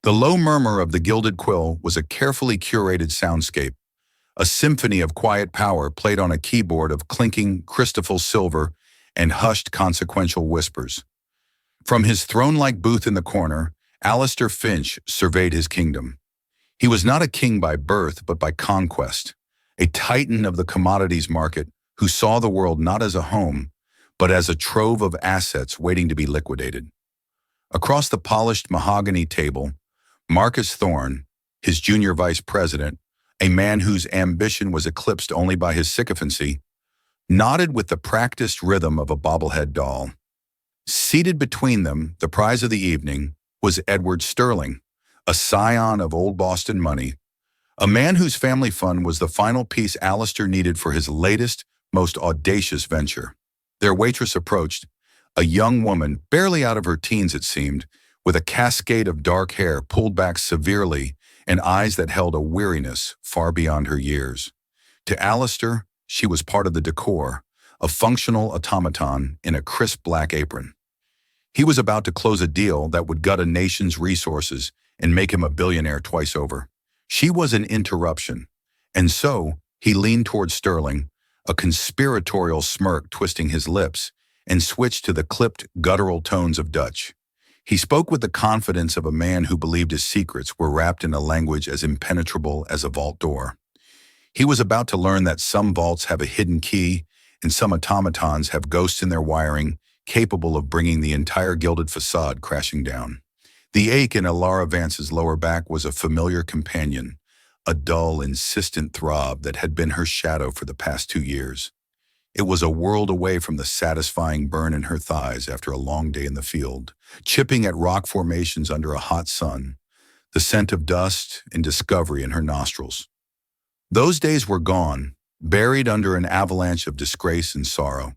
The low murmur of the gilded quill was a carefully curated soundscape, a symphony of quiet power played on a keyboard of clinking crystal silver and hushed consequential whispers. From his throne-like booth in the corner, Alistair Finch surveyed his kingdom. He was not a king by birth but by conquest, a titan of the commodities market who saw the world not as a home, but as a trove of assets waiting to be liquidated. Across the polished mahogany table, Marcus Thorne, his junior vice president, a man whose ambition was eclipsed only by his sycophancy, nodded with the practiced rhythm of a bobblehead doll. Seated between them, the prize of the evening, was Edward Sterling, a scion of old Boston money, a man whose family fund was the final piece Alistair needed for his latest, most audacious venture. Their waitress approached, a young woman, barely out of her teens it seemed, with a cascade of dark hair pulled back severely and eyes that held a weariness far beyond her years. To Alistair, she was part of the decor, a functional automaton in a crisp black apron. He was about to close a deal that would gut a nation's resources and make him a billionaire twice over. She was an interruption, and so he leaned toward Sterling, a conspiratorial smirk twisting his lips, and switched to the clipped, guttural tones of Dutch. He spoke with the confidence of a man who believed his secrets were wrapped in a language as impenetrable as a vault door. He was about to learn that some vaults have a hidden key and some automatons have ghosts in their wiring capable of bringing the entire gilded facade crashing down. The ache in Ilara Vance's lower back was a familiar companion, a dull, insistent throb that had been her shadow for the past 2 years. It was a world away from the satisfying burn in her thighs after a long day in the field, chipping at rock formations under a hot sun, the scent of dust and discovery in her nostrils. Those days were gone, buried under an avalanche of disgrace and sorrow.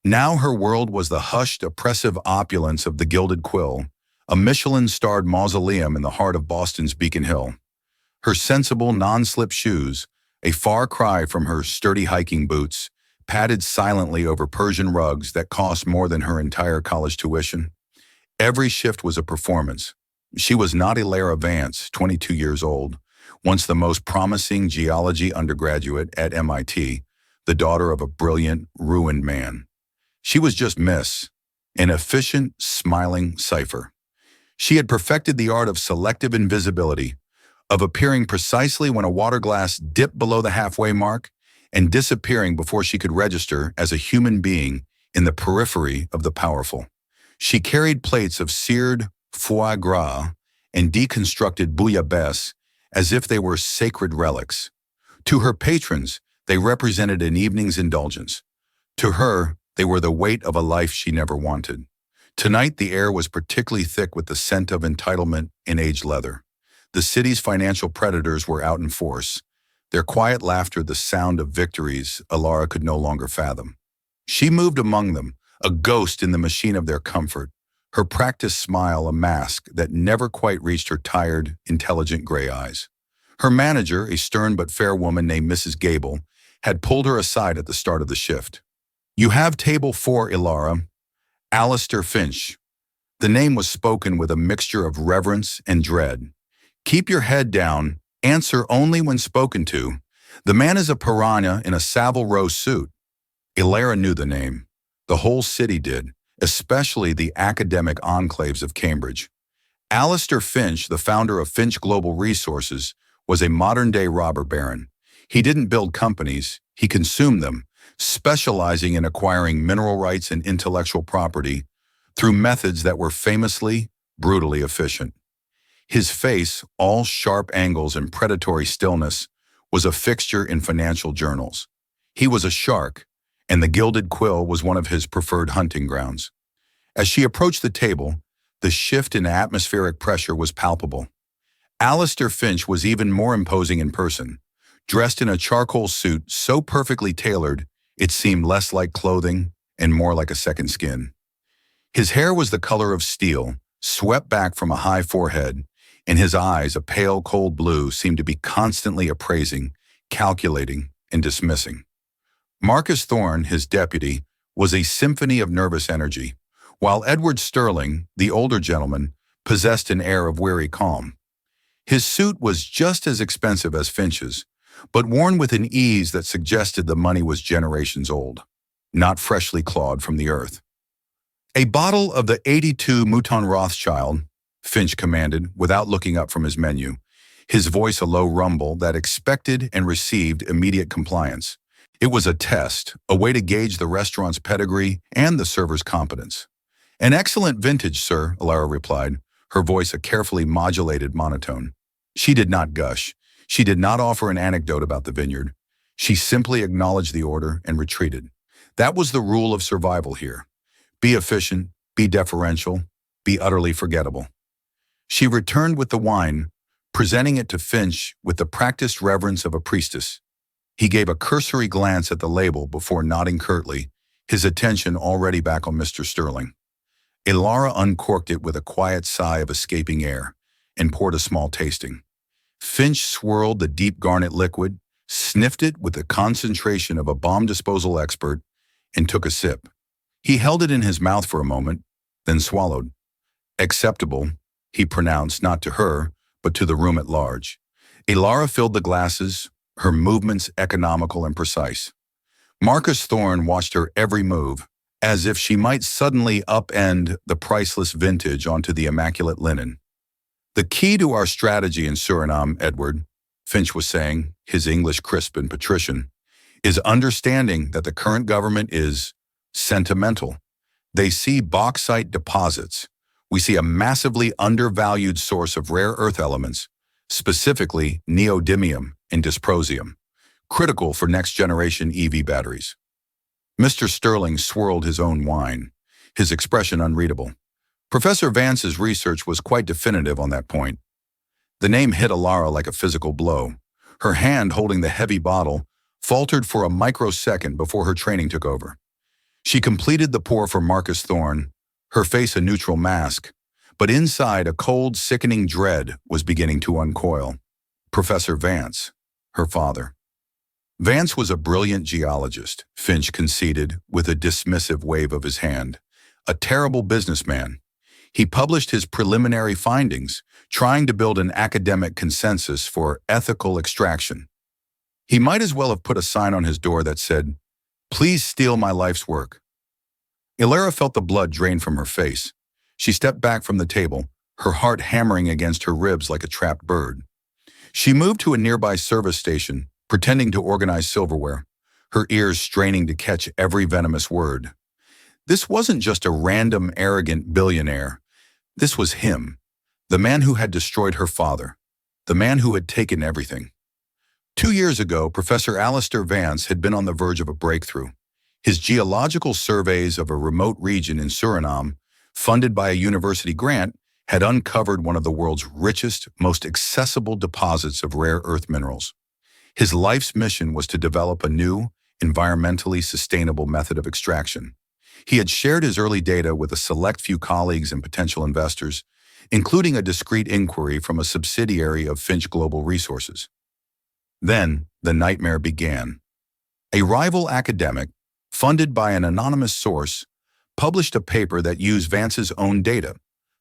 Now her world was the hushed, oppressive opulence of the Gilded Quill, a Michelin-starred mausoleum in the heart of Boston's Beacon Hill. Her sensible, non-slip shoes, a far cry from her sturdy hiking boots, padded silently over Persian rugs that cost more than her entire college tuition. Every shift was a performance. She was not Ilara Vance, 22 years old, once the most promising geology undergraduate at MIT, the daughter of a brilliant, ruined man. She was just Miss, an efficient, smiling cipher. She had perfected the art of selective invisibility, of appearing precisely when a water glass dipped below the halfway mark and disappearing before she could register as a human being in the periphery of the powerful. She carried plates of seared foie gras and deconstructed bouillabaisse as if they were sacred relics. To her patrons, they represented an evening's indulgence. To her, they were the weight of a life she never wanted. Tonight, the air was particularly thick with the scent of entitlement and aged leather. The city's financial predators were out in force, their quiet laughter the sound of victories Ilara could no longer fathom. She moved among them, a ghost in the machine of their comfort, her practiced smile a mask that never quite reached her tired, intelligent gray eyes. Her manager, a stern but fair woman named Mrs. Gable, had pulled her aside at the start of the shift. "You have table 4, Ilara. Alistair Finch." The name was spoken with a mixture of reverence and dread. "Keep your head down. Answer only when spoken to. The man is a piranha in a Savile Row suit." Ilara knew the name. The whole city did, especially the academic enclaves of Cambridge. Alistair Finch, the founder of Finch Global Resources, was a modern-day robber baron. He didn't build companies, he consumed them, specializing in acquiring mineral rights and intellectual property through methods that were famously, brutally efficient. His face, all sharp angles and predatory stillness, was a fixture in financial journals. He was a shark, and the Gilded Quill was one of his preferred hunting grounds. As she approached the table, the shift in atmospheric pressure was palpable. Alistair Finch was even more imposing in person, dressed in a charcoal suit so perfectly tailored it seemed less like clothing and more like a second skin. His hair was the color of steel, swept back from a high forehead, and his eyes, a pale, cold blue, seemed to be constantly appraising, calculating, and dismissing. Marcus Thorne, his deputy, was a symphony of nervous energy, while Edward Sterling, the older gentleman, possessed an air of weary calm. His suit was just as expensive as Finch's, but worn with an ease that suggested the money was generations old, not freshly clawed from the earth. "A bottle of the 82 Mouton Rothschild," Finch commanded without looking up from his menu, his voice a low rumble that expected and received immediate compliance. It was a test, a way to gauge the restaurant's pedigree and the server's competence. "An excellent vintage, sir," Alara replied, her voice a carefully modulated monotone. She did not gush. She did not offer an anecdote about the vineyard. She simply acknowledged the order and retreated. That was the rule of survival here. Be efficient, be deferential, be utterly forgettable. She returned with the wine, presenting it to Finch with the practiced reverence of a priestess. He gave a cursory glance at the label before nodding curtly, his attention already back on Mr. Sterling. Alara uncorked it with a quiet sigh of escaping air and poured a small tasting. Finch swirled the deep garnet liquid, sniffed it with the concentration of a bomb disposal expert, and took a sip. He held it in his mouth for a moment, then swallowed. "Acceptable," he pronounced not to her, but to the room at large. Alara filled the glasses, her movements economical and precise. Marcus Thorne watched her every move, as if she might suddenly upend the priceless vintage onto the immaculate linen. "The key to our strategy in Suriname, Edward," Finch was saying, his English crisp and patrician, "is understanding that the current government is sentimental. They see bauxite deposits. We see a massively undervalued source of rare earth elements, specifically neodymium and dysprosium, critical for next-generation EV batteries." Mr. Sterling swirled his own wine, his expression unreadable. Professor Vance's research was quite definitive on that point. The name hit Alara like a physical blow. Her hand holding the heavy bottle faltered for a microsecond before her training took over. She completed the pour for Marcus Thorne, her face a neutral mask, but inside a cold, sickening dread was beginning to uncoil. Professor Vance, her father. Vance was a brilliant geologist, Finch conceded with a dismissive wave of his hand. A terrible businessman. He published his preliminary findings, trying to build an academic consensus for ethical extraction. He might as well have put a sign on his door that said, "Please steal my life's work." Alara felt the blood drain from her face. She stepped back from the table, her heart hammering against her ribs like a trapped bird. She moved to a nearby service station, pretending to organize silverware, her ears straining to catch every venomous word. This wasn't just a random, arrogant billionaire. This was him, the man who had destroyed her father, the man who had taken everything. 2 years ago, Professor Alistair Vance had been on the verge of a breakthrough. His geological surveys of a remote region in Suriname, funded by a university grant, had uncovered one of the world's richest, most accessible deposits of rare earth minerals. His life's mission was to develop a new, environmentally sustainable method of extraction. He had shared his early data with a select few colleagues and potential investors, including a discreet inquiry from a subsidiary of Finch Global Resources. Then, the nightmare began. A rival academic, funded by an anonymous source, published a paper that used Vance's own data,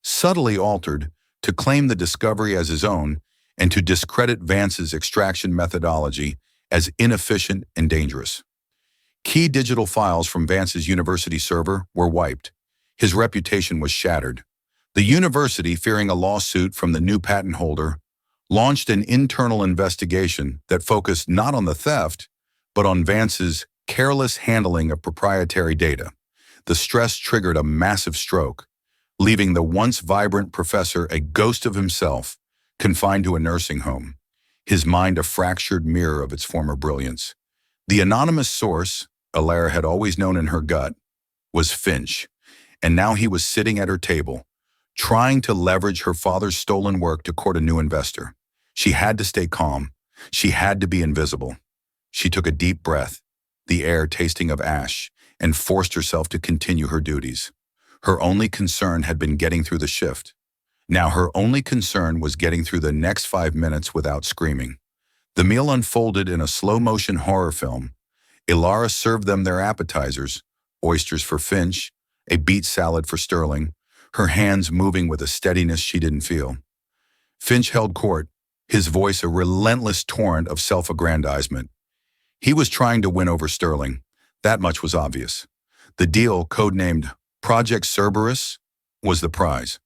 subtly altered, to claim the discovery as his own and to discredit Vance's extraction methodology as inefficient and dangerous. Key digital files from Vance's university server were wiped. His reputation was shattered. The university, fearing a lawsuit from the new patent holder, launched an internal investigation that focused not on the theft, but on Vance's careless handling of proprietary data. The stress triggered a massive stroke, leaving the once vibrant professor a ghost of himself, confined to a nursing home, his mind a fractured mirror of its former brilliance. The anonymous source, Alara had always known in her gut, was Finch, and now he was sitting at her table, trying to leverage her father's stolen work to court a new investor. She had to stay calm. She had to be invisible. She took a deep breath, the air tasting of ash, and forced herself to continue her duties. Her only concern had been getting through the shift. Now her only concern was getting through the next 5 minutes without screaming. The meal unfolded in a slow-motion horror film. Alara served them their appetizers, oysters for Finch, a beet salad for Sterling, her hands moving with a steadiness she didn't feel. Finch held court, his voice a relentless torrent of self-aggrandizement. He was trying to win over Sterling. That much was obvious. The deal, codenamed Project Cerberus, was the prize.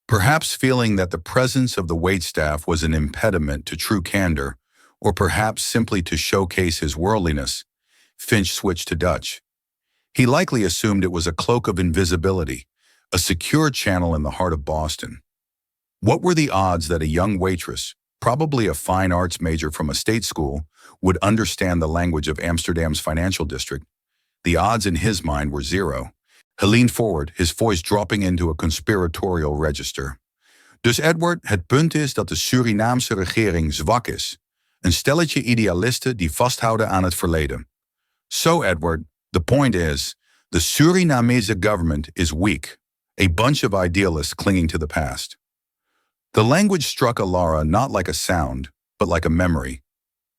Perhaps feeling that the presence of the waitstaff was an impediment to true candor, or perhaps simply to showcase his worldliness, Finch switched to Dutch. He likely assumed it was a cloak of invisibility, a secure channel in the heart of Boston. What were the odds that a young waitress, probably a fine arts major from a state school, would understand the language of Amsterdam's financial district? The odds in his mind were zero. He leaned forward, his voice dropping into a conspiratorial register. Dus Edward, het punt is dat de Surinaamse regering zwak is. Een stelletje idealisten die vasthouden aan het verleden. So, Edward, the point is, the Surinamese government is weak, a bunch of idealists clinging to the past. The language struck Alara not like a sound, but like a memory.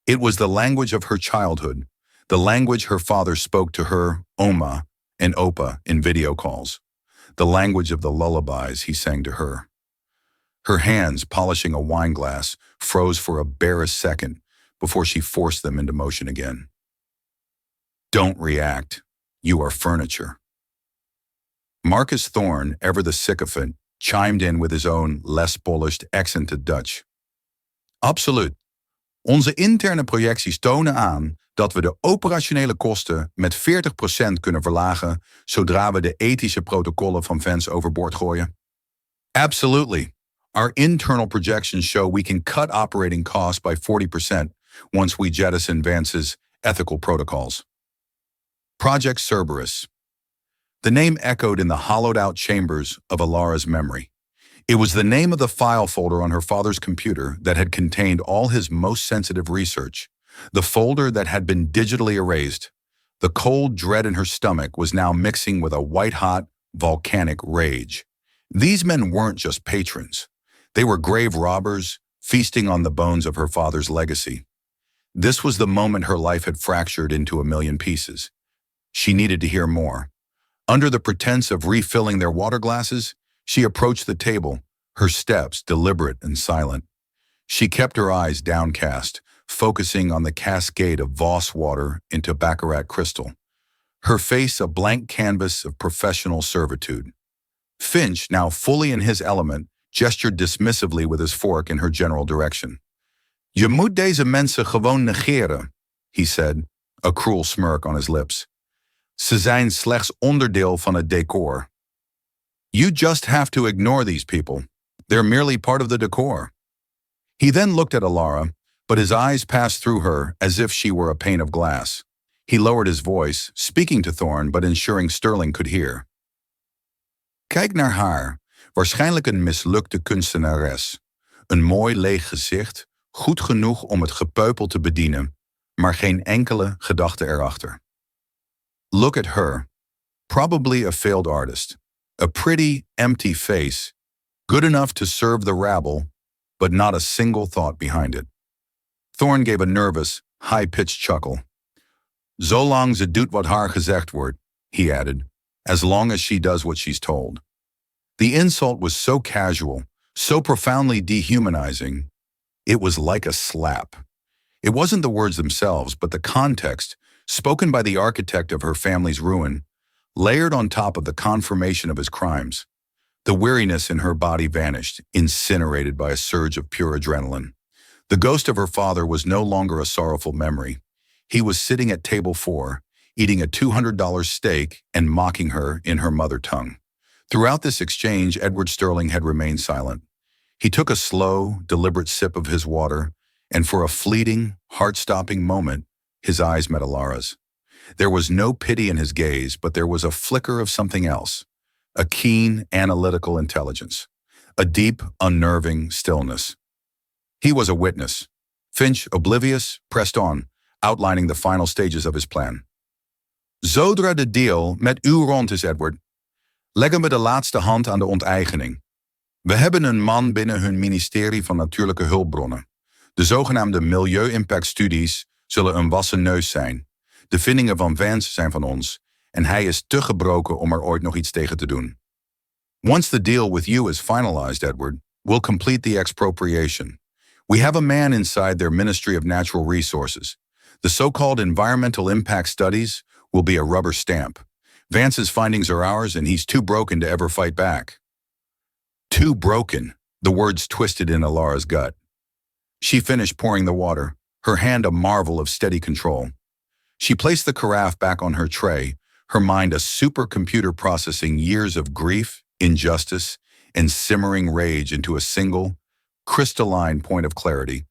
It was the language of her childhood, the language her father spoke to her, Oma, and Opa in video calls, the language of the lullabies he sang to her. Her hands, polishing a wine glass, froze for a bare second before she forced them into motion again. Don't react. You are furniture. Marcus Thorne, ever the sycophant, chimed in with his own, less polished, accented Dutch. Absoluut. Onze interne projecties tonen aan dat we de operationele kosten met 40% kunnen verlagen zodra we de ethische protocollen van Vance overboord gooien. Absolutely. Our internal projections show we can cut operating costs by 40% once we jettison Vance's ethical protocols. Project Cerberus. The name echoed in the hollowed-out chambers of Alara's memory. It was the name of the file folder on her father's computer that had contained all his most sensitive research, the folder that had been digitally erased. The cold dread in her stomach was now mixing with a white-hot, volcanic rage. These men weren't just patrons. They were grave robbers, feasting on the bones of her father's legacy. This was the moment her life had fractured into a million pieces. She needed to hear more. Under the pretense of refilling their water glasses, she approached the table, her steps deliberate and silent. She kept her eyes downcast, focusing on the cascade of Voss water into baccarat crystal, her face a blank canvas of professional servitude. Finch, now fully in his element, gestured dismissively with his fork in her general direction. Je moet deze mensen gewoon negeren, he said, a cruel smirk on his lips. Ze zijn slechts onderdeel van het decor. You just have to ignore these people. They're merely part of the decor. He then looked at Alara, but his eyes passed through her as if she were a pane of glass. He lowered his voice, speaking to Thorne but ensuring Sterling could hear. Kijk naar haar, waarschijnlijk een mislukte kunstenares. Een mooi leeg gezicht, goed genoeg om het gepeupel te bedienen, maar geen enkele gedachte erachter. Look at her, probably a failed artist. A pretty, empty face, good enough to serve the rabble, but not a single thought behind it. Thorne gave a nervous, high-pitched chuckle. Zolang ze doet wat haar gezegd wordt, he added, as long as she does what she's told. The insult was so casual, so profoundly dehumanizing, it was like a slap. It wasn't the words themselves, but the context, spoken by the architect of her family's ruin, layered on top of the confirmation of his crimes. The weariness in her body vanished, incinerated by a surge of pure adrenaline. The ghost of her father was no longer a sorrowful memory. He was sitting at table 4, eating a $200 steak and mocking her in her mother tongue. Throughout this exchange, Edward Sterling had remained silent. He took a slow, deliberate sip of his water, and for a fleeting, heart-stopping moment, his eyes met Alara's. There was no pity in his gaze, but there was a flicker of something else, a keen, analytical intelligence, a deep, unnerving stillness. He was a witness. Finch, oblivious, pressed on, outlining the final stages of his plan. Zodra de deal met u rond is, Edward, leggen we de laatste hand aan de onteigening. We hebben een man binnen hun ministerie van Natuurlijke Hulpbronnen. De zogenaamde milieu-impact-studies zullen een wassen neus zijn. De vindingen van Vance zijn van ons en hij is te gebroken om er ooit nog iets tegen te doen. Once the deal with you is finalized, Edward, we'll complete the expropriation. We have a man inside their Ministry of Natural Resources. The so-called environmental impact studies will be a rubber stamp. Vance's findings are ours, and he's too broken to ever fight back. Too broken, the words twisted in Alara's gut. She finished pouring the water, her hand a marvel of steady control. She placed the carafe back on her tray, her mind a supercomputer processing years of grief, injustice, and simmering rage into a single, crystalline point of clarity.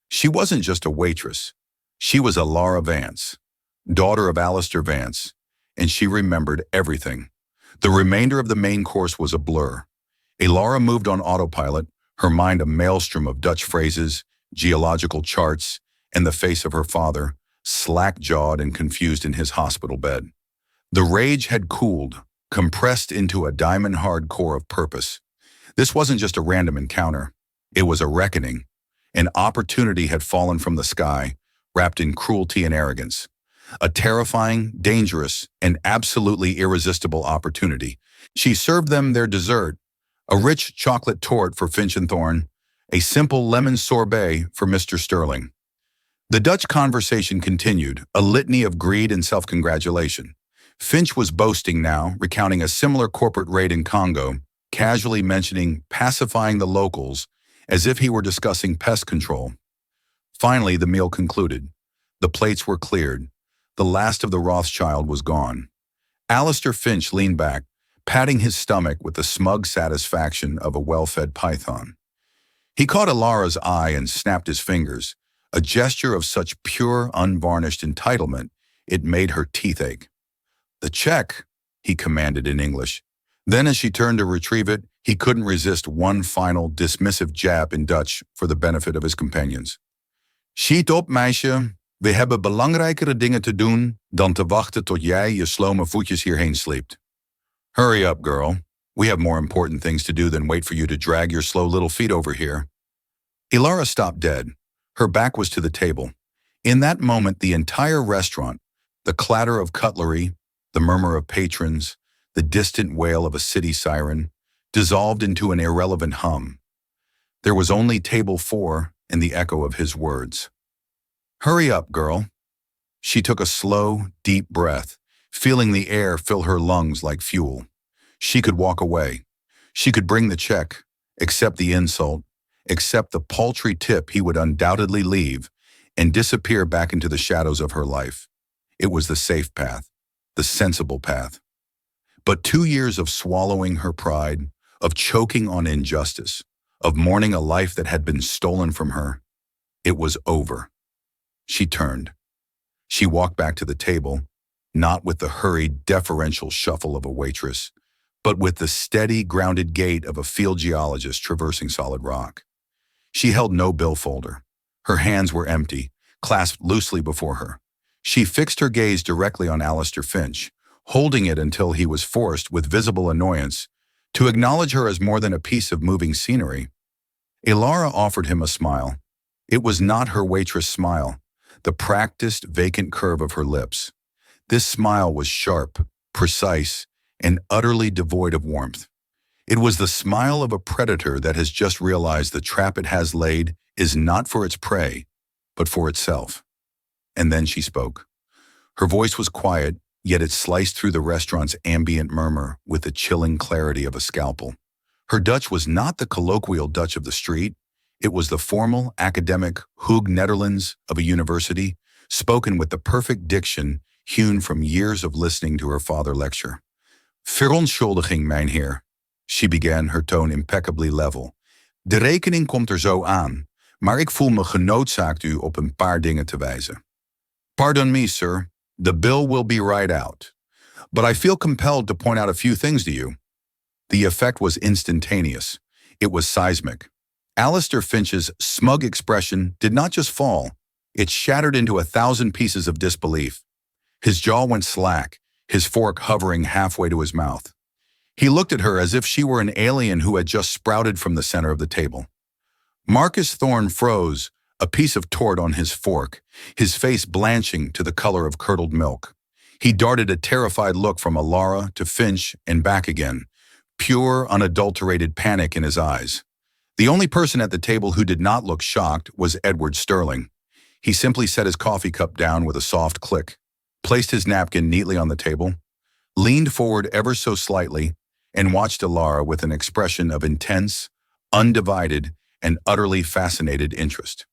She wasn't just a waitress. She was Alara Vance, daughter of Alistair Vance, and she remembered everything. The remainder of the main course was a blur. Alara moved on autopilot, her mind a maelstrom of Dutch phrases, geological charts, and the face of her father, slack-jawed and confused in his hospital bed. The rage had cooled, compressed into a diamond-hard core of purpose. This wasn't just a random encounter. It was a reckoning. An opportunity had fallen from the sky, wrapped in cruelty and arrogance. A terrifying, dangerous, and absolutely irresistible opportunity. She served them their dessert, a rich chocolate torte for Finch and Thorne, a simple lemon sorbet for Mr. Sterling. The Dutch conversation continued, a litany of greed and self-congratulation. Finch was boasting now, recounting a similar corporate raid in Congo, casually mentioning pacifying the locals as if he were discussing pest control. Finally, the meal concluded. The plates were cleared. The last of the Rothschild was gone. Alistair Finch leaned back, patting his stomach with the smug satisfaction of a well-fed python. He caught Alara's eye and snapped his fingers, a gesture of such pure, unvarnished entitlement, it made her teeth ache. "The check," he commanded in English. Then as she turned to retrieve it, he couldn't resist one final, dismissive jab in Dutch for the benefit of his companions. "Schiet op, meisje. We hebben belangrijkere dingen te doen dan te wachten tot jij je slome voetjes hierheen sleept. Hurry up, girl. We have more important things to do than wait for you to drag your slow little feet over here." Alara stopped dead. Her back was to the table. In that moment, the entire restaurant, the clatter of cutlery, the murmur of patrons, the distant wail of a city siren, dissolved into an irrelevant hum. There was only table 4 and the echo of his words. "Hurry up, girl." She took a slow, deep breath, feeling the air fill her lungs like fuel. She could walk away. She could bring the check, accept the insult, accept the paltry tip he would undoubtedly leave, and disappear back into the shadows of her life. It was the safe path, the sensible path. But 2 years of swallowing her pride, of choking on injustice, of mourning a life that had been stolen from her, it was over. She turned. She walked back to the table, not with the hurried, deferential shuffle of a waitress, but with the steady, grounded gait of a field geologist traversing solid rock. She held no billfolder. Her hands were empty, clasped loosely before her. She fixed her gaze directly on Alistair Finch, holding it until he was forced, with visible annoyance, to acknowledge her as more than a piece of moving scenery. Alara offered him a smile. It was not her waitress smile, the practiced, vacant curve of her lips. This smile was sharp, precise, and utterly devoid of warmth. It was the smile of a predator that has just realized the trap it has laid is not for its prey, but for itself. And then she spoke. Her voice was quiet, yet it sliced through the restaurant's ambient murmur with the chilling clarity of a scalpel. Her Dutch was not the colloquial Dutch of the street. It was the formal, academic Hoog Netherlands of a university, spoken with the perfect diction hewn from years of listening to her father lecture. "Verontschuldiging, mijnheer," she began, her tone impeccably level. "De rekening komt zo aan, maar ik voel me genoodzaakt u op een paar dingen te wijzen." "Pardon me, sir. The bill will be right out. But I feel compelled to point out a few things to you." The effect was instantaneous. It was seismic. Alistair Finch's smug expression did not just fall, it shattered into 1,000 pieces of disbelief. His jaw went slack, his fork hovering halfway to his mouth. He looked at her as if she were an alien who had just sprouted from the center of the table. Marcus Thorne froze, a piece of torte on his fork, his face blanching to the color of curdled milk. He darted a terrified look from Alara to Finch and back again, pure, unadulterated panic in his eyes. The only person at the table who did not look shocked was Edward Sterling. He simply set his coffee cup down with a soft click, placed his napkin neatly on the table, leaned forward ever so slightly, and watched Ilara with an expression of intense, undivided, and utterly fascinated interest.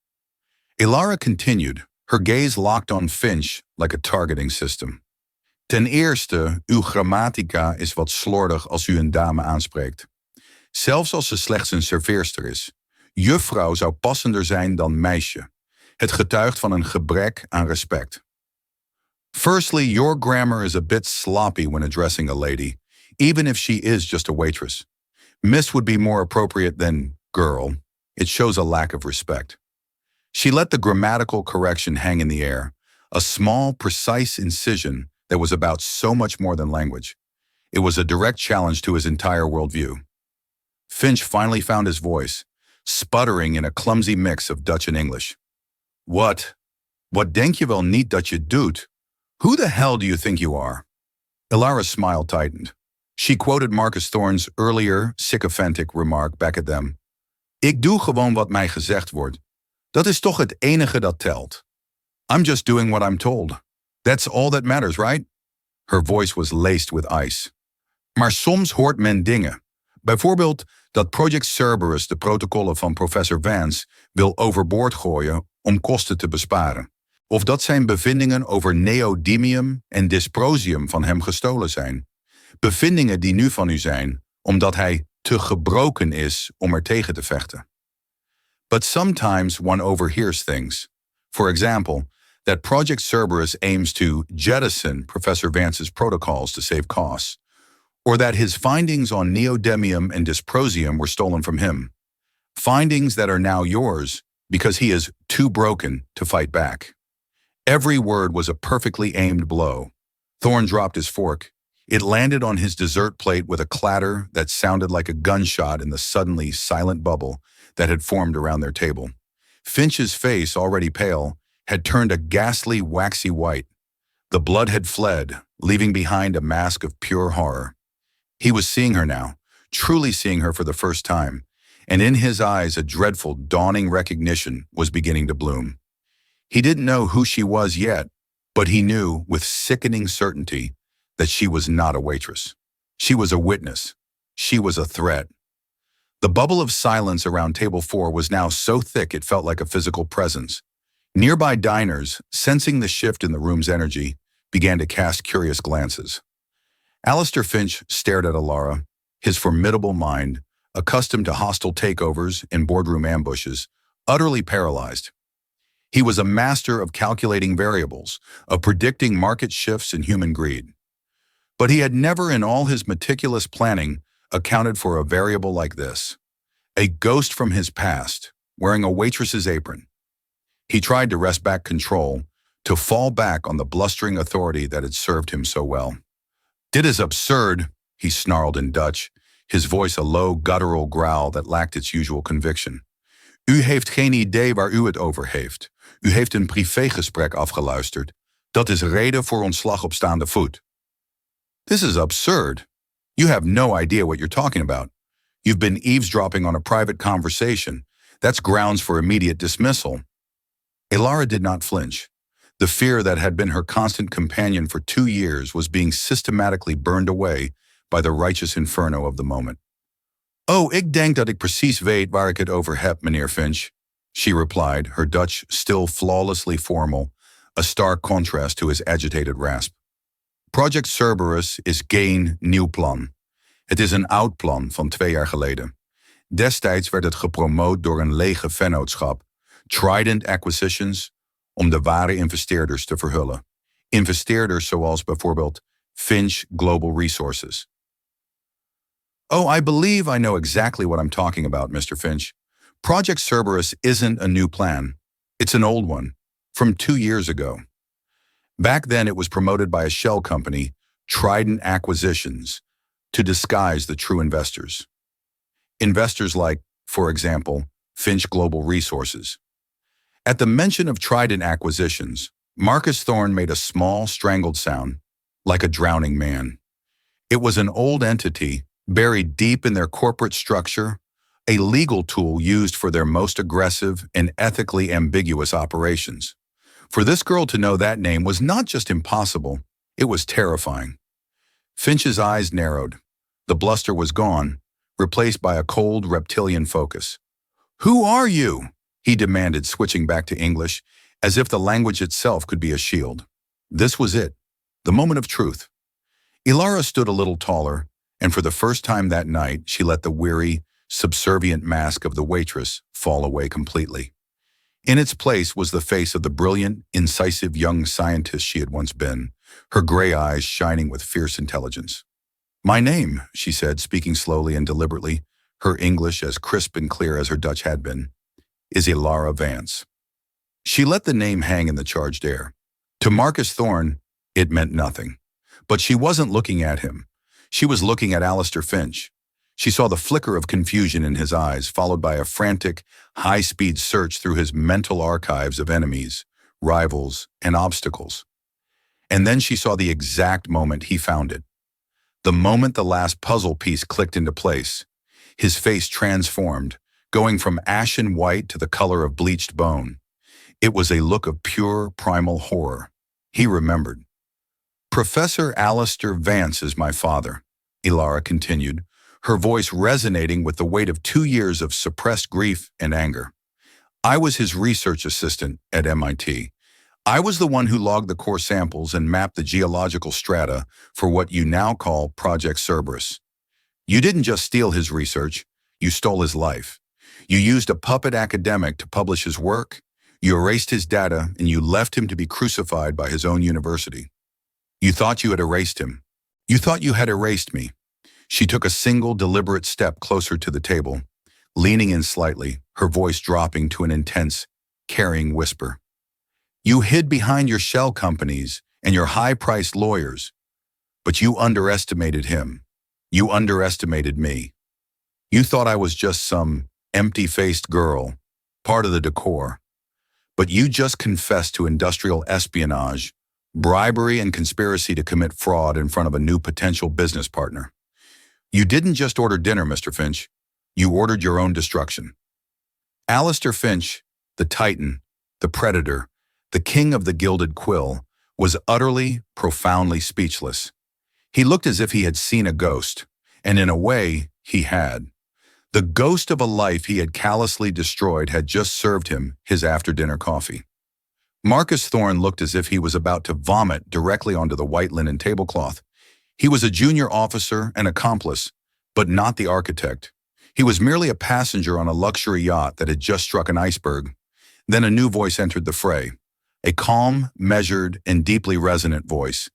Ilara continued, her gaze locked on Finch like a targeting system. Ten eerste, uw grammatica is wat slordig als u een dame aanspreekt. Zelfs als ze slechts een serveerster is. Juffrouw zou passender zijn dan meisje. Het getuigt van een gebrek aan respect. Firstly, your grammar is a bit sloppy when addressing a lady, even if she is just a waitress. Miss would be more appropriate than girl. It shows a lack of respect. She let the grammatical correction hang in the air, a small, precise incision that was about so much more than language. It was a direct challenge to his entire worldview. Finch finally found his voice, sputtering in a clumsy mix of Dutch and English. What denk je wel niet dat je doet? Who the hell do you think you are? Ilara's smile tightened. She quoted Marcus Thorne's earlier, sycophantic remark back at them. Ik doe gewoon wat mij gezegd wordt. Dat is toch het enige dat telt. I'm just doing what I'm told. That's all that matters, right? Her voice was laced with ice. Maar soms hoort men dingen. Bijvoorbeeld dat Project Cerberus de protocollen van professor Vance wil overboord gooien om kosten te besparen. Of dat zijn bevindingen over neodymium en dysprosium van hem gestolen zijn. Bevindingen die nu van u zijn, omdat hij te gebroken is om er tegen te vechten. But sometimes one overhears things. For example, that Project Cerberus aims to jettison Professor Vance's protocols to save costs, or that his findings on neodymium and dysprosium were stolen from him. Findings that are now yours because he is too broken to fight back. Every word was a perfectly aimed blow. Thorne dropped his fork. It landed on his dessert plate with a clatter that sounded like a gunshot in the suddenly silent bubble that had formed around their table. Finch's face, already pale, had turned a ghastly, waxy white. The blood had fled, leaving behind a mask of pure horror. He was seeing her now, truly seeing her for the first time, and in his eyes a dreadful, dawning recognition was beginning to bloom. He didn't know who she was yet, but he knew with sickening certainty that she was not a waitress. She was a witness. She was a threat. The bubble of silence around table 4 was now so thick it felt like a physical presence. Nearby diners, sensing the shift in the room's energy, began to cast curious glances. Alistair Finch stared at Ilara, his formidable mind, accustomed to hostile takeovers and boardroom ambushes, utterly paralyzed. He was a master of calculating variables, of predicting market shifts and human greed. But he had never in all his meticulous planning accounted for a variable like this. A ghost from his past, wearing a waitress's apron. He tried to wrest back control, to fall back on the blustering authority that had served him so well. Dit is absurd, he snarled in Dutch, his voice a low, guttural growl that lacked its usual conviction. U heeft geen idee waar u het over heeft. U heeft een privégesprek afgeluisterd. Dat is reden voor ontslag op staande voet. This is absurd. You have no idea what you're talking about. You've been eavesdropping on a private conversation. That's grounds for immediate dismissal. Ilara did not flinch. The fear that had been her constant companion for 2 years was being systematically burned away by the righteous inferno of the moment. Oh, ik denk dat ik precies weet waar ik het over heb, meneer Finch, she replied, her Dutch still flawlessly formal, a stark contrast to his agitated rasp. Project Cerberus is geen nieuw plan. Het is een oud plan van 2 jaar geleden. Destijds werd het gepromoot door een lege vennootschap, Trident Acquisitions, om de ware investeerders te verhullen. Investeerders zoals bijvoorbeeld Finch Global Resources. Oh, I believe I know exactly what I'm talking about, Mr. Finch. Project Cerberus isn't a new plan. It's an old one, from 2 years ago. Back then it was promoted by a shell company, Trident Acquisitions, to disguise the true investors. Investors like, for example, Finch Global Resources. At the mention of Trident Acquisitions, Marcus Thorne made a small, strangled sound, like a drowning man. It was an old entity, buried deep in their corporate structure, a legal tool used for their most aggressive and ethically ambiguous operations. For this girl to know that name was not just impossible, it was terrifying. Finch's eyes narrowed. The bluster was gone, replaced by a cold reptilian focus. "Who are you?" he demanded, switching back to English, as if the language itself could be a shield. This was it, the moment of truth. Ilara stood a little taller, and for the first time that night, she let the weary, subservient mask of the waitress fall away completely. In its place was the face of the brilliant, incisive young scientist she had once been, her gray eyes shining with fierce intelligence. "My name," she said, speaking slowly and deliberately, her English as crisp and clear as her Dutch had been, "is Ilara Vance." She let the name hang in the charged air. To Marcus Thorne, it meant nothing. But she wasn't looking at him. She was looking at Alistair Finch. She saw the flicker of confusion in his eyes, followed by a frantic, high-speed search through his mental archives of enemies, rivals, and obstacles. And then she saw the exact moment he found it. The moment the last puzzle piece clicked into place. His face transformed, going from ashen white to the color of bleached bone. It was a look of pure, primal horror. He remembered. "Professor Alistair Vance is my father," Ilara continued, her voice resonating with the weight of 2 years of suppressed grief and anger. "I was his research assistant at MIT. I was the one who logged the core samples and mapped the geological strata for what you now call Project Cerberus. You didn't just steal his research, you stole his life. You used a puppet academic to publish his work, you erased his data, and you left him to be crucified by his own university. You thought you had erased him. You thought you had erased me." She took a single, deliberate step closer to the table, leaning in slightly, her voice dropping to an intense, carrying whisper. "You hid behind your shell companies and your high-priced lawyers, but you underestimated him. You underestimated me. You thought I was just some empty-faced girl, part of the decor. But you just confessed to industrial espionage, bribery, and conspiracy to commit fraud in front of a new potential business partner. You didn't just order dinner, Mr. Finch. You ordered your own destruction." Alistair Finch, the Titan, the Predator, the king of the gilded quill, was utterly, profoundly speechless. He looked as if he had seen a ghost, and in a way, he had. The ghost of a life he had callously destroyed had just served him his after-dinner coffee. Marcus Thorne looked as if he was about to vomit directly onto the white linen tablecloth. He was a junior officer and accomplice, but not the architect. He was merely a passenger on a luxury yacht that had just struck an iceberg. Then a new voice entered the fray. A calm, measured, and deeply resonant voice.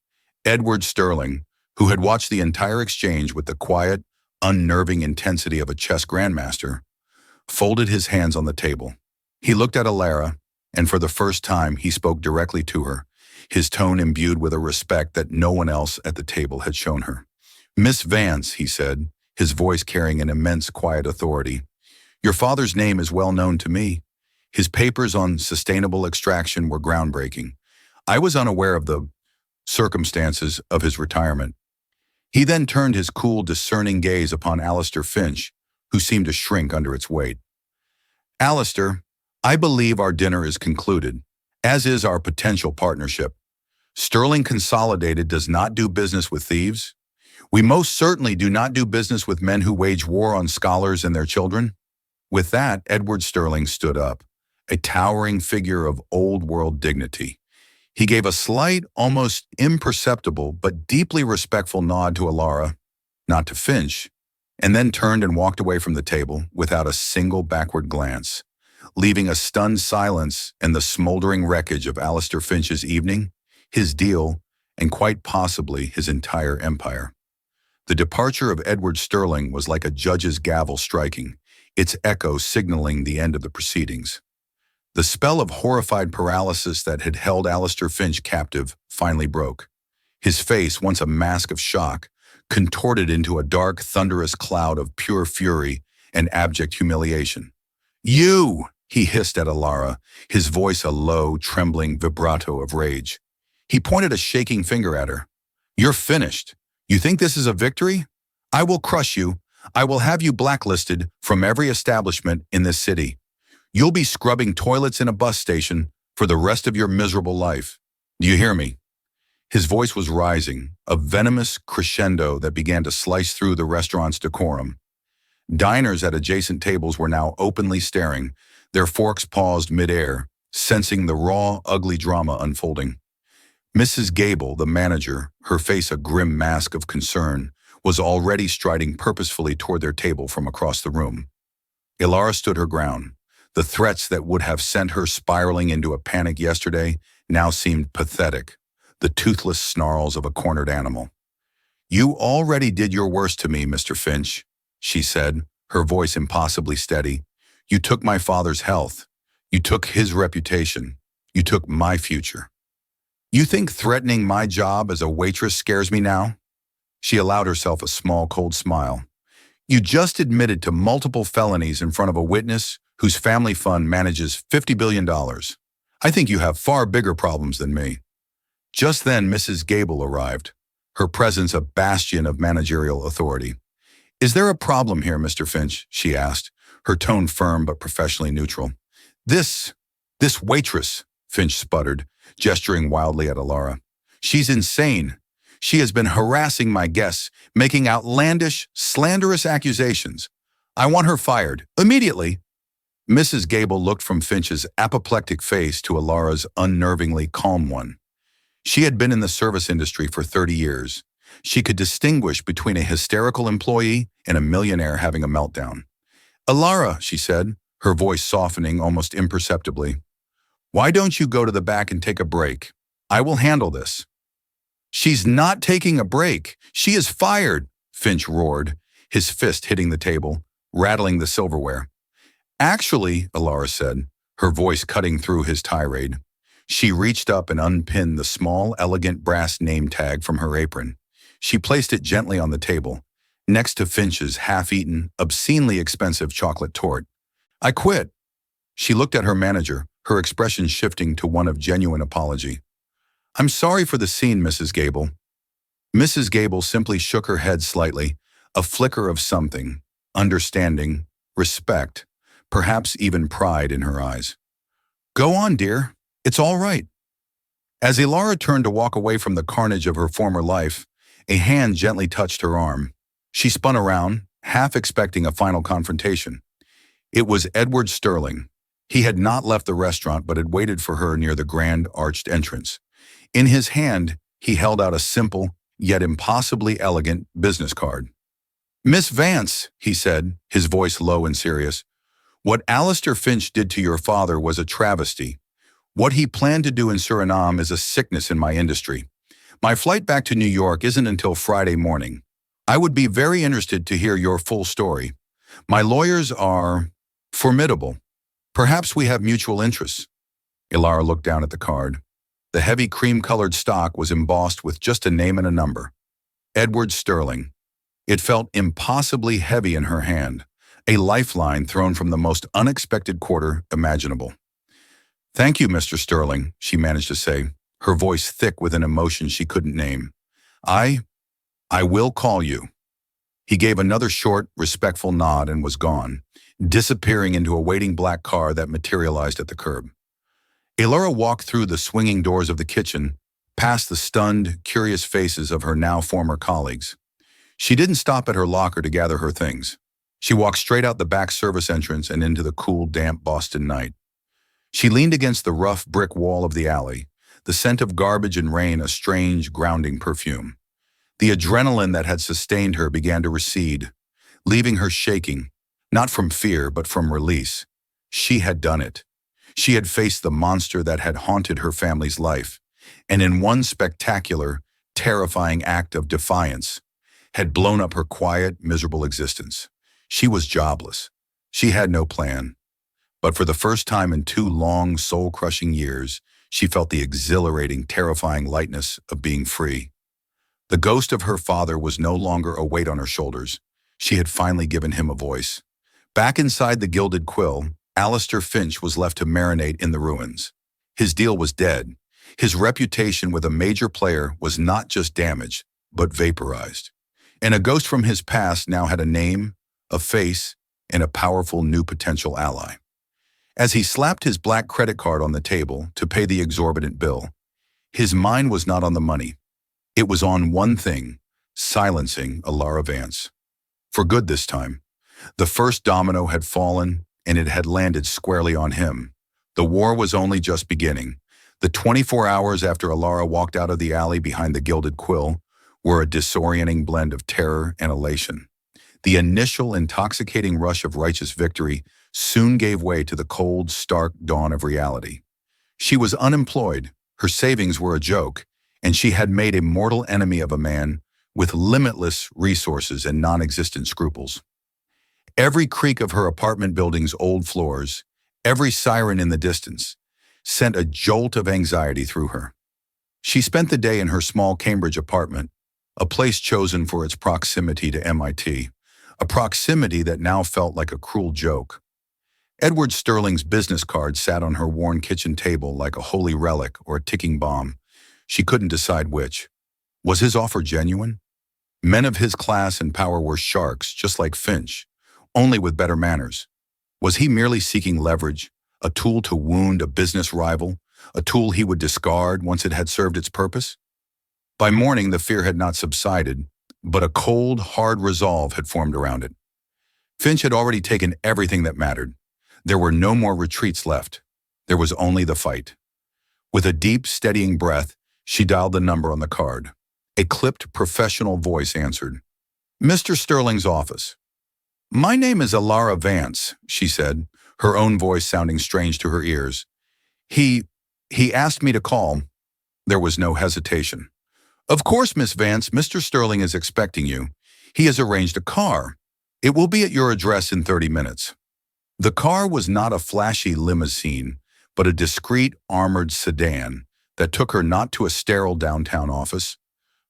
Edward Sterling, who had watched the entire exchange with the quiet, unnerving intensity of a chess grandmaster, folded his hands on the table. He looked at Ilara, and for the first time he spoke directly to her, his tone imbued with a respect that no one else at the table had shown her. "Miss Vance," he said, his voice carrying an immense quiet authority, "your father's name is well known to me. His papers on sustainable extraction were groundbreaking. I was unaware of the circumstances of his retirement." He then turned his cool, discerning gaze upon Alistair Finch, who seemed to shrink under its weight. "Alistair, I believe our dinner is concluded, as is our potential partnership. Sterling Consolidated does not do business with thieves. We most certainly do not do business with men who wage war on scholars and their children." With that, Edward Sterling stood up, a towering figure of old-world dignity. He gave a slight, almost imperceptible, but deeply respectful nod to Ilara, not to Finch, and then turned and walked away from the table without a single backward glance, leaving a stunned silence and the smoldering wreckage of Alistair Finch's evening, his deal, and quite possibly his entire empire. The departure of Edward Sterling was like a judge's gavel striking, its echo signaling the end of the proceedings. The spell of horrified paralysis that had held Alistair Finch captive finally broke. His face, once a mask of shock, contorted into a dark, thunderous cloud of pure fury and abject humiliation. "You!" he hissed at Ilara, his voice a low, trembling vibrato of rage. He pointed a shaking finger at her. "You're finished. You think this is a victory? I will crush you. I will have you blacklisted from every establishment in this city. You'll be scrubbing toilets in a bus station for the rest of your miserable life. Do you hear me?" His voice was rising, a venomous crescendo that began to slice through the restaurant's decorum. Diners at adjacent tables were now openly staring, their forks paused midair, sensing the raw, ugly drama unfolding. Mrs. Gable, the manager, her face a grim mask of concern, was already striding purposefully toward their table from across the room. Ilara stood her ground. The threats that would have sent her spiraling into a panic yesterday now seemed pathetic, the toothless snarls of a cornered animal. "You already did your worst to me, Mr. Finch," she said, her voice impossibly steady. "You took my father's health. You took his reputation. You took my future. You think threatening my job as a waitress scares me now?" She allowed herself a small, cold smile. "You just admitted to multiple felonies in front of a witness whose family fund manages $50 billion. I think you have far bigger problems than me." Just then, Mrs. Gable arrived, her presence a bastion of managerial authority. "Is there a problem here, Mr. Finch?" she asked, her tone firm but professionally neutral. This waitress," Finch sputtered, gesturing wildly at Ilara. "She's insane. She has been harassing my guests, making outlandish, slanderous accusations. I want her fired, immediately." Mrs. Gable looked from Finch's apoplectic face to Ilara's unnervingly calm one. She had been in the service industry for 30 years. She could distinguish between a hysterical employee and a millionaire having a meltdown. "Ilara," she said, her voice softening almost imperceptibly, "why don't you go to the back and take a break? I will handle this." "She's not taking a break. She is fired," Finch roared, his fist hitting the table, rattling the silverware. "Actually," Ilara said, her voice cutting through his tirade. She reached up and unpinned the small, elegant brass name tag from her apron. She placed it gently on the table, next to Finch's half-eaten, obscenely expensive chocolate torte. "I quit." She looked at her manager, her expression shifting to one of genuine apology. "I'm sorry for the scene, Mrs. Gable." Mrs. Gable simply shook her head slightly, a flicker of something, understanding, respect, perhaps even pride in her eyes. "Go on, dear. It's all right." As Ilara turned to walk away from the carnage of her former life, a hand gently touched her arm. She spun around, half expecting a final confrontation. It was Edward Sterling. He had not left the restaurant but had waited for her near the grand arched entrance. In his hand, he held out a simple, yet impossibly elegant business card. "Miss Vance," he said, his voice low and serious, "what Alistair Finch did to your father was a travesty. What he planned to do in Suriname is a sickness in my industry. My flight back to New York isn't until Friday morning. I would be very interested to hear your full story. My lawyers are formidable. Perhaps we have mutual interests." Ilara looked down at the card. The heavy cream-colored stock was embossed with just a name and a number. Edward Sterling. It felt impossibly heavy in her hand, a lifeline thrown from the most unexpected quarter imaginable. "Thank you, Mr. Sterling," she managed to say, her voice thick with an emotion she couldn't name. I will call you." He gave another short, respectful nod and was gone, disappearing into a waiting black car that materialized at the curb. Ilara walked through the swinging doors of the kitchen, past the stunned, curious faces of her now former colleagues. She didn't stop at her locker to gather her things. She walked straight out the back service entrance and into the cool, damp Boston night. She leaned against the rough brick wall of the alley, the scent of garbage and rain a strange, grounding perfume. The adrenaline that had sustained her began to recede, leaving her shaking, not from fear but from release. She had done it. She had faced the monster that had haunted her family's life, and in one spectacular, terrifying act of defiance, had blown up her quiet, miserable existence. She was jobless. She had no plan. But for the first time in 2 long, soul-crushing years, she felt the exhilarating, terrifying lightness of being free. The ghost of her father was no longer a weight on her shoulders. She had finally given him a voice. Back inside the gilded quill, Alistair Finch was left to marinate in the ruins. His deal was dead. His reputation with a major player was not just damaged, but vaporized. And a ghost from his past now had a name, a face, and a powerful new potential ally. As he slapped his black credit card on the table to pay the exorbitant bill, his mind was not on the money. It was on one thing: silencing Alara Vance. For good this time. The first domino had fallen, and it had landed squarely on him. The war was only just beginning. The 24 hours after Alara walked out of the alley behind the Gilded Quill were a disorienting blend of terror and elation. The initial intoxicating rush of righteous victory soon gave way to the cold, stark dawn of reality. She was unemployed, her savings were a joke, and she had made a mortal enemy of a man with limitless resources and non-existent scruples. Every creak of her apartment building's old floors, every siren in the distance, sent a jolt of anxiety through her. She spent the day in her small Cambridge apartment, a place chosen for its proximity to MIT, a proximity that now felt like a cruel joke. Edward Sterling's business card sat on her worn kitchen table like a holy relic or a ticking bomb. She couldn't decide which. Was his offer genuine? Men of his class and power were sharks, just like Finch, only with better manners. Was he merely seeking leverage, a tool to wound a business rival, a tool he would discard once it had served its purpose? By morning, the fear had not subsided, but a cold, hard resolve had formed around it. Finch had already taken everything that mattered. There were no more retreats left. There was only the fight. With a deep, steadying breath, she dialed the number on the card. A clipped, professional voice answered. "Mr. Sterling's office." "My name is Alara Vance," she said, her own voice sounding strange to her ears. He asked me to call." There was no hesitation. "Of course, Miss Vance, Mr. Sterling is expecting you. He has arranged a car. It will be at your address in 30 minutes. The car was not a flashy limousine, but a discreet, armored sedan that took her not to a sterile downtown office,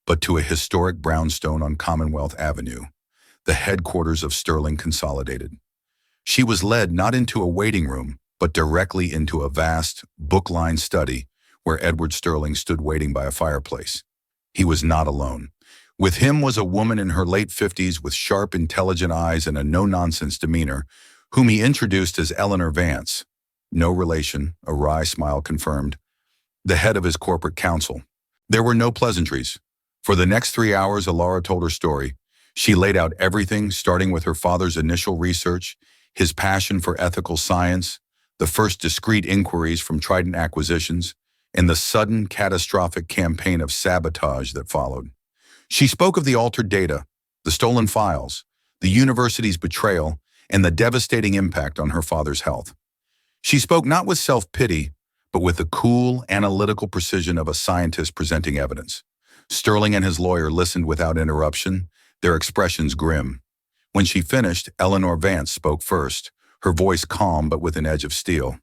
but to a historic brownstone on Commonwealth Avenue, the headquarters of Sterling Consolidated. She was led not into a waiting room, but directly into a vast, book-lined study where Edward Sterling stood waiting by a fireplace. He was not alone. With him was a woman in her late 50s with sharp, intelligent eyes and a no-nonsense demeanor, whom he introduced as Eleanor Vance. No relation, a wry smile confirmed. The head of his corporate council. There were no pleasantries. For the next 3 hours, Alara told her story. She laid out everything, starting with her father's initial research, his passion for ethical science, the first discreet inquiries from Trident Acquisitions, and the sudden, catastrophic campaign of sabotage that followed. She spoke of the altered data, the stolen files, the university's betrayal, and the devastating impact on her father's health. She spoke not with self-pity, but with the cool, analytical precision of a scientist presenting evidence. Sterling and his lawyer listened without interruption, their expressions grim. When she finished, Eleanor Vance spoke first, her voice calm but with an edge of steel.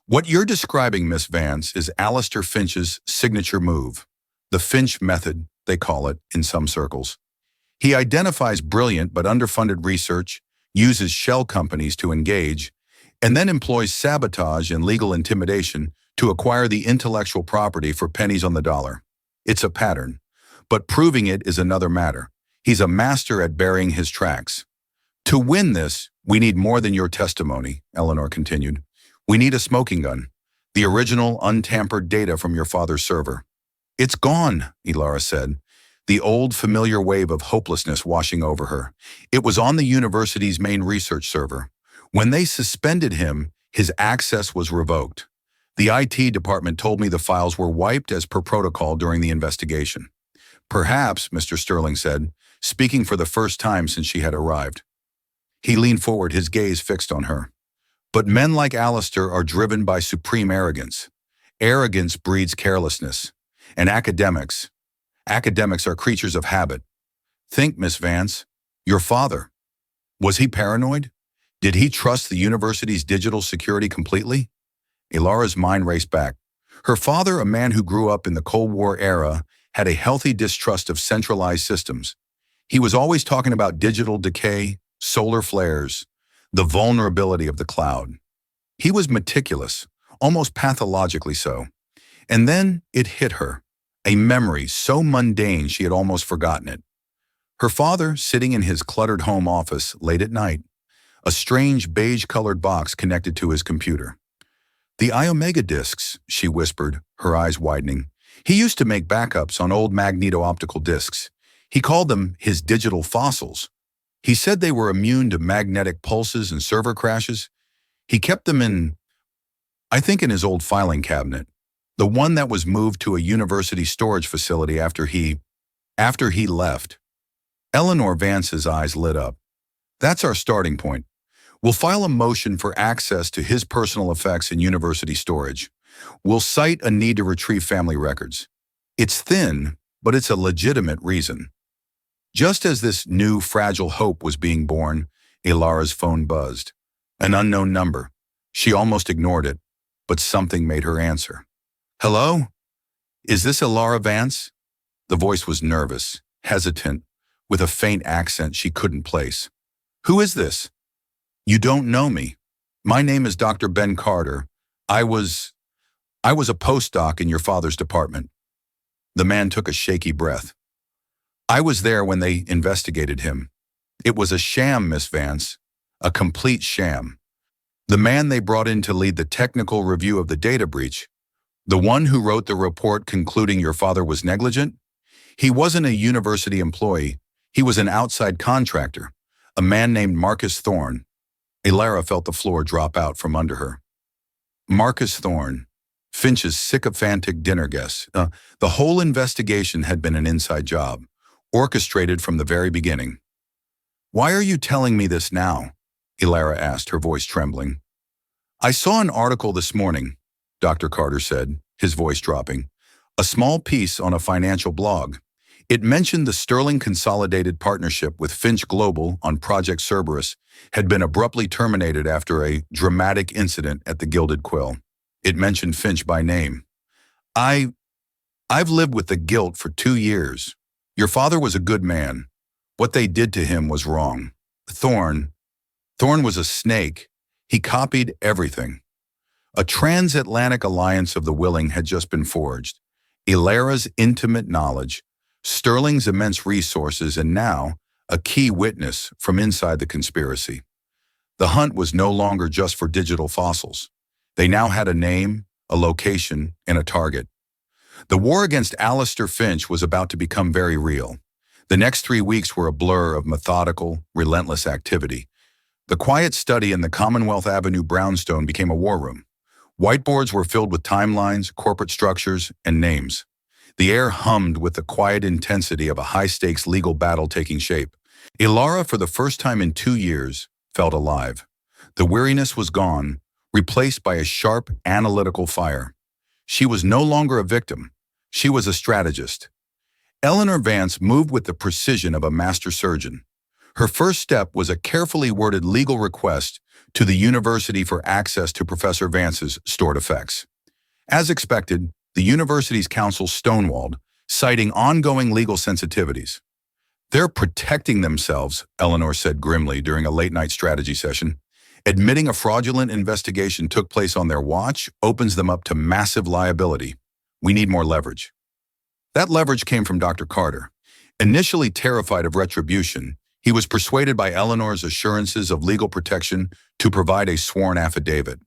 "What you're describing, Miss Vance, is Alistair Finch's signature move. The Finch method, they call it in some circles. He identifies brilliant but underfunded research, uses shell companies to engage, and then employs sabotage and legal intimidation to acquire the intellectual property for pennies on the dollar. It's a pattern, but proving it is another matter. He's a master at burying his tracks. To win this, we need more than your testimony," Eleanor continued. "We need a smoking gun, the original, untampered data from your father's server." "It's gone," Alara said, the old familiar wave of hopelessness washing over her. "It was on the university's main research server. When they suspended him, his access was revoked. The IT department told me the files were wiped as per protocol during the investigation." "Perhaps," Mr. Sterling said, speaking for the first time since she had arrived. He leaned forward, his gaze fixed on her. "But men like Alistair are driven by supreme arrogance. Arrogance breeds carelessness. And academics are creatures of habit. Think, Miss Vance, your father. Was he paranoid? Did he trust the university's digital security completely?" Alara's mind raced back. Her father, a man who grew up in the Cold War era, had a healthy distrust of centralized systems. He was always talking about digital decay, solar flares, the vulnerability of the cloud. He was meticulous, almost pathologically so. And then it hit her, a memory so mundane she had almost forgotten it. Her father, sitting in his cluttered home office late at night, a strange beige-colored box connected to his computer. "The Iomega discs," she whispered, her eyes widening. "He used to make backups on old magneto-optical discs. He called them his digital fossils. He said they were immune to magnetic pulses and server crashes. He kept them I think in his old filing cabinet, the one that was moved to a university storage facility after he left." Eleanor Vance's eyes lit up. "That's our starting point. We'll file a motion for access to his personal effects in university storage. We'll cite a need to retrieve family records. It's thin, but it's a legitimate reason." Just as this new fragile hope was being born, Ilara's phone buzzed. An unknown number. She almost ignored it, but something made her answer. "Hello? Is this Ilara Vance?" The voice was nervous, hesitant, with a faint accent she couldn't place. "Who is this?" "You don't know me. My name is Dr. Ben Carter. I was a postdoc in your father's department." The man took a shaky breath. "I was there when they investigated him. It was a sham, Miss Vance. A complete sham. The man they brought in to lead the technical review of the data breach, the one who wrote the report concluding your father was negligent, he wasn't a university employee. He was an outside contractor, a man named Marcus Thorne." Ilara felt the floor drop out from under her. Marcus Thorne, Finch's sycophantic dinner guest. The whole investigation had been an inside job, orchestrated from the very beginning. "Why are you telling me this now?" Ilara asked, her voice trembling. "I saw an article this morning," Dr. Carter said, his voice dropping. "A small piece on a financial blog. It mentioned the Sterling Consolidated partnership with Finch Global on Project Cerberus had been abruptly terminated after a dramatic incident at the Gilded Quill. It mentioned Finch by name. I've lived with the guilt for 2 years. Your father was a good man. What they did to him was wrong. Thorne was a snake. He copied everything. A transatlantic alliance of the willing had just been forged. Ilara's intimate knowledge, Sterling's immense resources, and now a key witness from inside the conspiracy. The hunt was no longer just for digital fossils. They now had a name, a location, and a target. The war against Alistair Finch was about to become very real. The next 3 weeks were a blur of methodical, relentless activity. The quiet study in the Commonwealth Avenue brownstone became a war room. Whiteboards were filled with timelines, corporate structures, and names. The air hummed with the quiet intensity of a high-stakes legal battle taking shape. Ilara, for the first time in 2 years, felt alive. The weariness was gone, replaced by a sharp, analytical fire. She was no longer a victim. She was a strategist. Eleanor Vance moved with the precision of a master surgeon. Her first step was a carefully worded legal request to the university for access to Professor Vance's stored effects. As expected, the university's counsel stonewalled, citing ongoing legal sensitivities. "They're protecting themselves," Eleanor said grimly during a late-night strategy session. "Admitting a fraudulent investigation took place on their watch opens them up to massive liability. We need more leverage." That leverage came from Dr. Carter. Initially terrified of retribution, he was persuaded by Eleanor's assurances of legal protection to provide a sworn affidavit.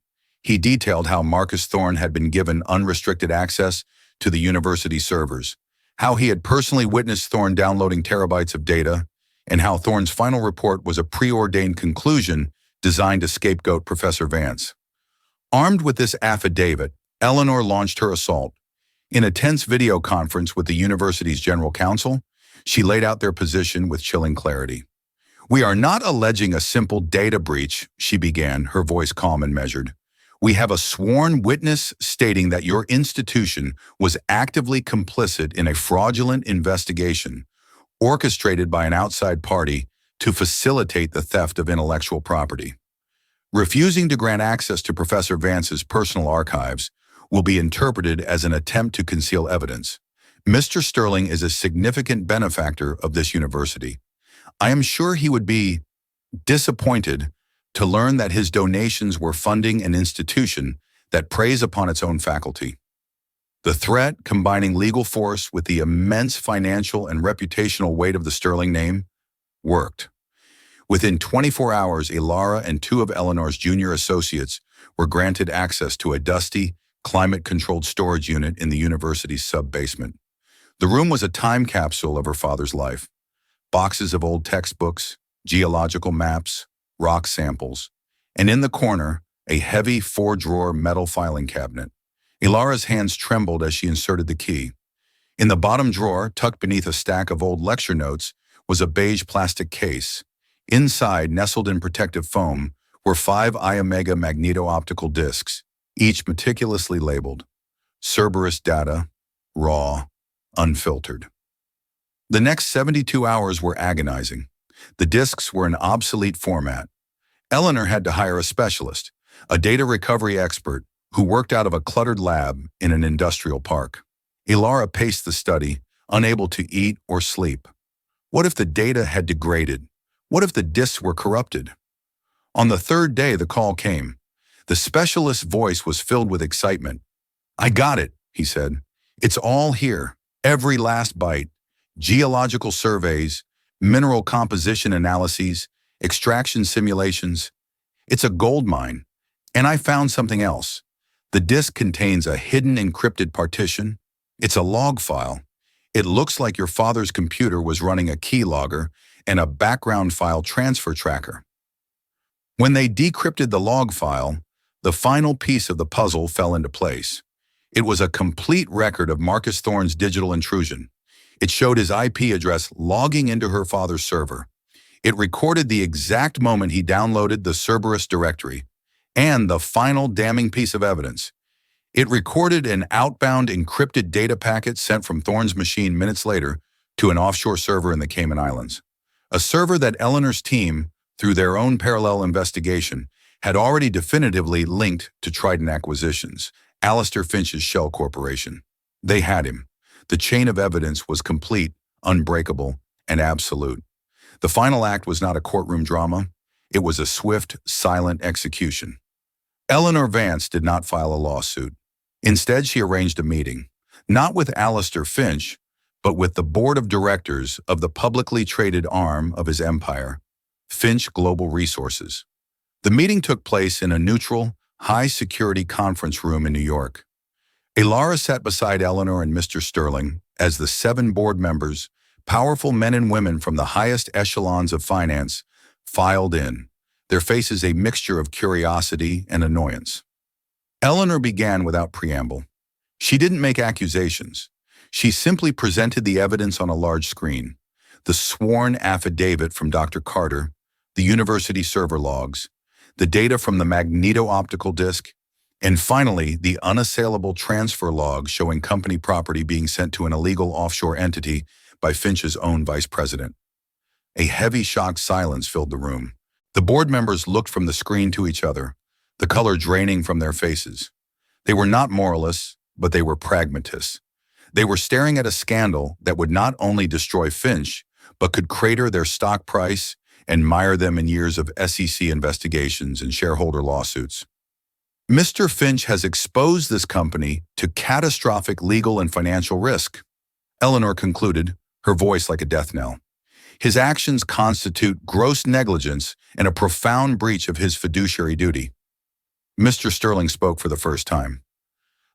He detailed how Marcus Thorne had been given unrestricted access to the university servers, how he had personally witnessed Thorne downloading terabytes of data, and how Thorne's final report was a preordained conclusion designed to scapegoat Professor Vance. Armed with this affidavit, Eleanor launched her assault. In a tense video conference with the university's general counsel, she laid out their position with chilling clarity. "We are not alleging a simple data breach," she began, her voice calm and measured. "We have a sworn witness stating that your institution was actively complicit in a fraudulent investigation, orchestrated by an outside party to facilitate the theft of intellectual property. Refusing to grant access to Professor Vance's personal archives will be interpreted as an attempt to conceal evidence. Mr. Sterling is a significant benefactor of this university. I am sure he would be disappointed to learn that his donations were funding an institution that preys upon its own faculty." The threat, combining legal force with the immense financial and reputational weight of the Sterling name, worked. Within 24 hours, Ilara and two of Eleanor's junior associates were granted access to a dusty, climate-controlled storage unit in the university's sub-basement. The room was a time capsule of her father's life. Boxes of old textbooks, geological maps, rock samples, and in the corner, a heavy four-drawer metal filing cabinet. Ilara's hands trembled as she inserted the key. In the bottom drawer, tucked beneath a stack of old lecture notes, was a beige plastic case. Inside, nestled in protective foam, were 5 I-Omega magneto-optical discs, each meticulously labeled. Cerberus data, raw, unfiltered. The next 72 hours were agonizing. The discs were an obsolete format. Eleanor had to hire a specialist, a data recovery expert, who worked out of a cluttered lab in an industrial park. Ilara paced the study, unable to eat or sleep. What if the data had degraded? What if the disks were corrupted? On the third day, the call came. The specialist's voice was filled with excitement. "I got it," he said. "It's all here. Every last byte. Geological surveys, mineral composition analyses, extraction simulations. It's a gold mine. And I found something else. The disk contains a hidden encrypted partition. It's a log file. It looks like your father's computer was running a keylogger and a background file transfer tracker." When they decrypted the log file, the final piece of the puzzle fell into place. It was a complete record of Marcus Thorne's digital intrusion. It showed his IP address logging into her father's server. It recorded the exact moment he downloaded the Cerberus directory. And the final damning piece of evidence. It recorded an outbound encrypted data packet sent from Thorne's machine minutes later to an offshore server in the Cayman Islands. A server that Eleanor's team, through their own parallel investigation, had already definitively linked to Trident Acquisitions, Alistair Finch's shell corporation. They had him. The chain of evidence was complete, unbreakable, and absolute. The final act was not a courtroom drama. It was a swift, silent execution. Eleanor Vance did not file a lawsuit. Instead, she arranged a meeting, not with Alistair Finch, but with the board of directors of the publicly traded arm of his empire, Finch Global Resources. The meeting took place in a neutral, high-security conference room in New York. Ilara sat beside Eleanor and Mr. Sterling as the 7 board members, powerful men and women from the highest echelons of finance, filed in, their faces a mixture of curiosity and annoyance. Eleanor began without preamble. She didn't make accusations. She simply presented the evidence on a large screen. The sworn affidavit from Dr. Carter, the university server logs, the data from the magneto-optical disc, and finally, the unassailable transfer log showing company property being sent to an illegal offshore entity by Finch's own vice president. A heavy, shocked silence filled the room. The board members looked from the screen to each other, the color draining from their faces. They were not moralists, but they were pragmatists. They were staring at a scandal that would not only destroy Finch, but could crater their stock price and mire them in years of SEC investigations and shareholder lawsuits. "Mr. Finch has exposed this company to catastrophic legal and financial risk," Eleanor concluded, her voice like a death knell. "His actions constitute gross negligence and a profound breach of his fiduciary duty." Mr. Sterling spoke for the first time.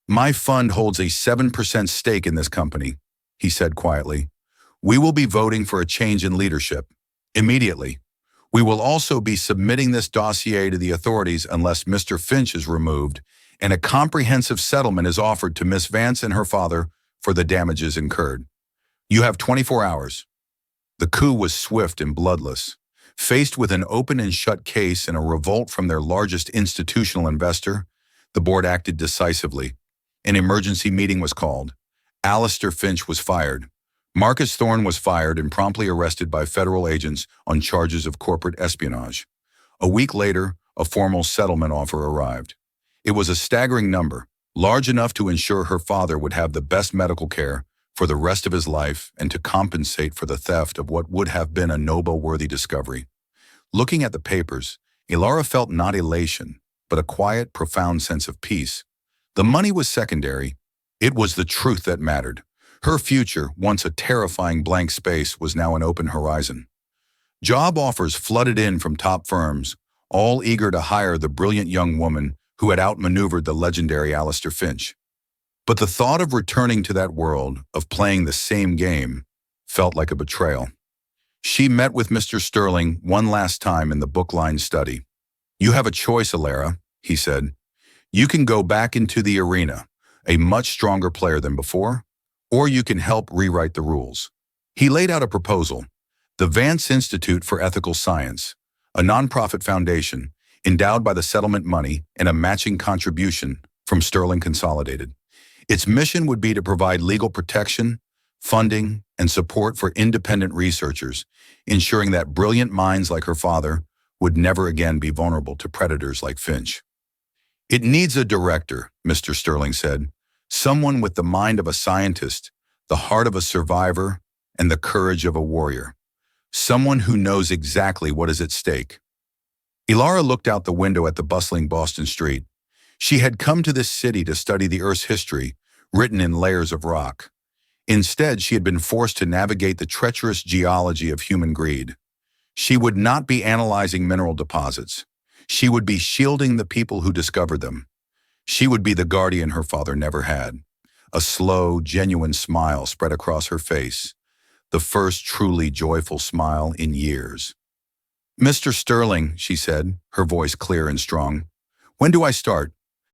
"My fund holds a 7% stake in this company," he said quietly. "We will be voting for a change in leadership. Immediately. We will also be submitting this dossier to the authorities unless Mr. Finch is removed, and a comprehensive settlement is offered to Miss Vance and her father for the damages incurred. You have 24 hours. The coup was swift and bloodless. Faced with an open and shut case and a revolt from their largest institutional investor, the board acted decisively. An emergency meeting was called. Alistair Finch was fired. Marcus Thorne was fired and promptly arrested by federal agents on charges of corporate espionage. A week later, a formal settlement offer arrived. It was a staggering number, large enough to ensure her father would have the best medical care for the rest of his life and to compensate for the theft of what would have been a Nobel-worthy discovery. Looking at the papers, Ilara felt not elation, but a quiet, profound sense of peace. The money was secondary. It was the truth that mattered. Her future, once a terrifying blank space, was now an open horizon. Job offers flooded in from top firms, all eager to hire the brilliant young woman who had outmaneuvered the legendary Alistair Finch. But the thought of returning to that world, of playing the same game, felt like a betrayal. She met with Mr. Sterling one last time in the book-lined study. "You have a choice, Alara," he said. "You can go back into the arena, a much stronger player than before, or you can help rewrite the rules." He laid out a proposal: the Vance Institute for Ethical Science, a nonprofit foundation endowed by the settlement money and a matching contribution from Sterling Consolidated. Its mission would be to provide legal protection, funding, and support for independent researchers, ensuring that brilliant minds like her father would never again be vulnerable to predators like Finch. "It needs a director," Mr. Sterling said. "Someone with the mind of a scientist, the heart of a survivor, and the courage of a warrior. Someone who knows exactly what is at stake." Ilara looked out the window at the bustling Boston street. She had come to this city to study the Earth's history, written in layers of rock. Instead, she had been forced to navigate the treacherous geology of human greed. She would not be analyzing mineral deposits. She would be shielding the people who discovered them. She would be the guardian her father never had. A slow, genuine smile spread across her face, the first truly joyful smile in years. "Mr. Sterling," she said, her voice clear and strong, "when do I start?"